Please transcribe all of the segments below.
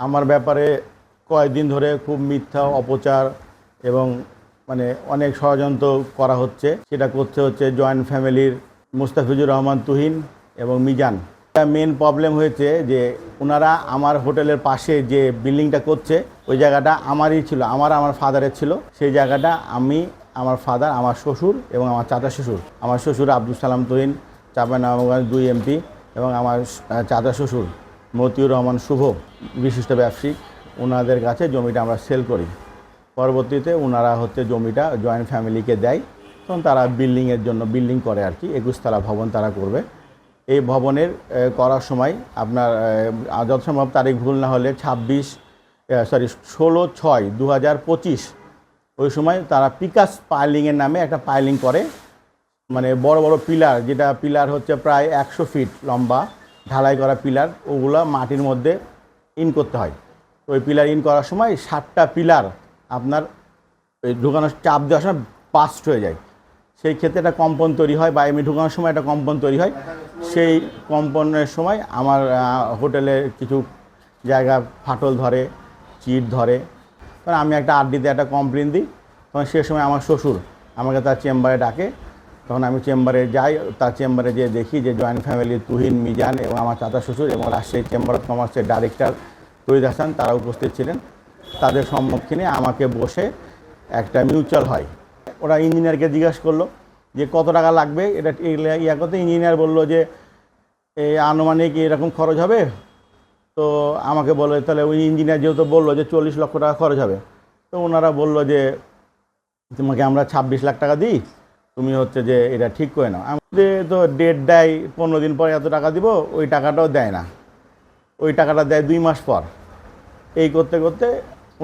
আমার ব্যাপারে কয়েকদিন ধরে খুব মিথ্যা অপচার এবং মানে অনেক ষড়যন্ত্র করা হচ্ছে। সেটা করতে হচ্ছে জয়েন্ট ফ্যামিলির মুস্তাফিজুর রহমান তুহিন এবং মিজান। মেন প্রবলেম হয়েছে যে ওনারা আমার হোটেলের পাশে যে বিল্ডিংটা করছে ওই জায়গাটা আমারই ছিল, আমার ফাদারের ছিল। সেই জায়গাটা আমি, আমার ফাদার, আমার শ্বশুর এবং আমার চাচা শ্বশুর, আমার শ্বশুর আব্দুল সালাম তুহিন চাঁপাইনবাবগঞ্জ 2 এমপি এবং আমার চাচা শ্বশুর মতিউর রহমান শুভ বিশিষ্ট ব্যবসায়িক, ওনাদের কাছে জমিটা আমরা সেল করি। পরবর্তীতে ওনারা জমিটা জয়েন্ট ফ্যামিলিকে দেয়, তখন তারা বিল্ডিংয়ের জন্য বিল্ডিং করে আর কি, 21 তলা ভবন তারা করবে। এই ভবনের করার সময় আপনার যথাসম্ভব তারিখ ভুল না হলে 16/6/2025 ওই সময় তারা পিকাস পাইলিংয়ের নামে একটা পাইলিং করে, মানে বড় বড় পিলার, যেটা পিলার হচ্ছে প্রায় 100 ফিট লম্বা ঢালাই করা পিলার, ওগুলো মাটির মধ্যে ইন করতে হয়। তো ওই পিলার ইন করার সময় 7টা পিলার আপনার ওই ঢুকানোর চাপ দেওয়ার সময় বাস্ট হয়ে যায়। সেই ক্ষেত্রে একটা কম্পন তৈরি হয়, বা এমনি ঢুকানোর সময় একটা কম্পন তৈরি হয়। সেই কম্পনের সময় আমার হোটেলে কিছু জায়গা ফাটল ধরে, চিট ধরে। তখন আমি একটা আরডিতে একটা কমপ্লেন দিই। তখন সে সময় আমার শ্বশুর আমাকে তার চেম্বারে ডাকে। তখন আমি চেম্বারে যাই, তার চেম্বারে যেয়ে দেখি যে জয়েন্ট ফ্যামিলি তুহিন, মিজান এবং আমার চাচা শ্বশুর এবং রাজশাহী চেম্বার অফ কমার্সের ডাইরেক্টর তৈরি হাসান তারা উপস্থিত ছিলেন। তাদের সম্মুখীনে আমাকে বসে একটা মিউচুয়াল হয়। ওরা ইঞ্জিনিয়ারকে জিজ্ঞাসা করলো যে কত টাকা লাগবে এটা ইয়া করতে। ইঞ্জিনিয়ার বললো যে এই আনুমানিক এরকম খরচ হবে। তো আমাকে বললো, তাহলে ওই ইঞ্জিনিয়ার যেহেতু বললো যে 40 লক্ষ টাকা খরচ হবে, তো ওনারা বললো যে তোমাকে আমরা 26 লাখ টাকা দিই, তুমি যে এটা ঠিক করে নাও। আমাদের তো ডেট দেয় 15 দিন পর এত টাকা দিব, ওই টাকাটাও দেয় না, ওই টাকাটা দেয় 2 মাস পর। এই করতে করতে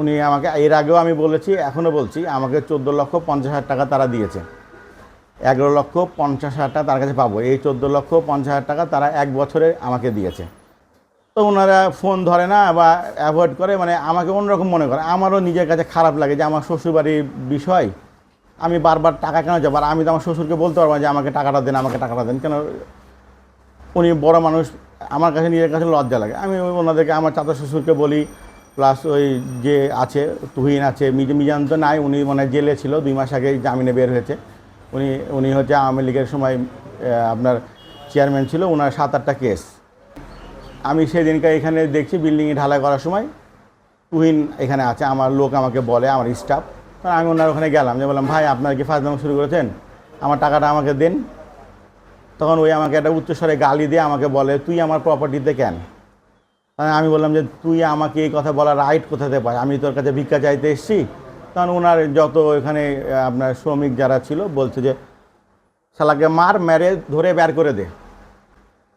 উনি আমাকে, এর আগেও আমি বলেছি, এখনও বলছি, আমাকে 14,50,000 টাকা তারা দিয়েছে। 11,50,000 টাকা তার কাছে পাবো, এই 14,50,000 টাকা তারা 1 বছরে আমাকে দিয়েছে। তো ওনারা ফোন ধরে না বা অ্যাভয়েড করে, মানে আমাকে অন্যরকম মনে করে। আমারও নিজের কাছে খারাপ লাগে যে আমার শ্বশুরবাড়ির বিষয় আমি বারবার টাকা কেন যাবো। আর আমি তো আমার শ্বশুরকে বলতে পারবো যে আমাকে টাকাটা দেন, আমাকে টাকাটা দেন কেন। উনি বড় মানুষ, আমার কাছে নিজের কাছে লজ্জা লাগে। আমি ওনাদেরকে, আমার চাচা শ্বশুরকে বলি, প্লাস ওই যে আছে তুহিন আছে, মিজান তো নাই, উনি মানে জেলে ছিল, 2 মাস আগে জামিনে বের হয়েছে। উনি আওয়ামী লীগের সময় আপনার চেয়ারম্যান ছিল, ওনার 7-8টা কেস। আমি সেদিনকে এখানে দেখছি বিল্ডিংয়ে ঢালাই করার সময় তুহিন এখানে আছে, আমার লোক আমাকে বলে, আমার স্টাফ। তখন আমি ওনার ওখানে গেলাম, যে বললাম ভাই আপনার কি ফাজলামো শুরু করেছেন, আমার টাকাটা আমাকে দেন। তখন ওই আমাকে একটা উচ্চস্বরে গালি দিয়ে আমাকে বলে, তুই আমার প্রপার্টিতে কেন। আমি বললাম যে তুই আমাকে এই কথা বলার রাইট কোথাতে পাস, আমি তোর কাছে ভিক্ষা চাইতে এসেছি। তখন ওনার যত এখানে আপনার শ্রমিক যারা ছিল বলছে যে শালাকে মার, মেরে ধরে বের করে দে।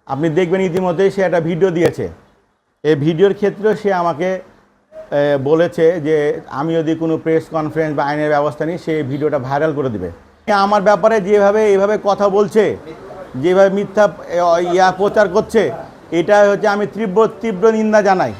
আপনি দেখবেন ইতিমধ্যেই সে একটা ভিডিও দিয়েছে। এই ভিডিওর ক্ষেত্রেও সে আমাকে বলেছে যে আমি যদি কোনো প্রেস কনফারেন্স বা আইনের ব্যবস্থা নিই, সে ভিডিওটা ভাইরাল করে দেবে। আমার ব্যাপারে এইভাবে কথা বলছে, যেভাবে মিথ্যা প্রচার করছে, এটা আমি তীব্র নিন্দা জানাই।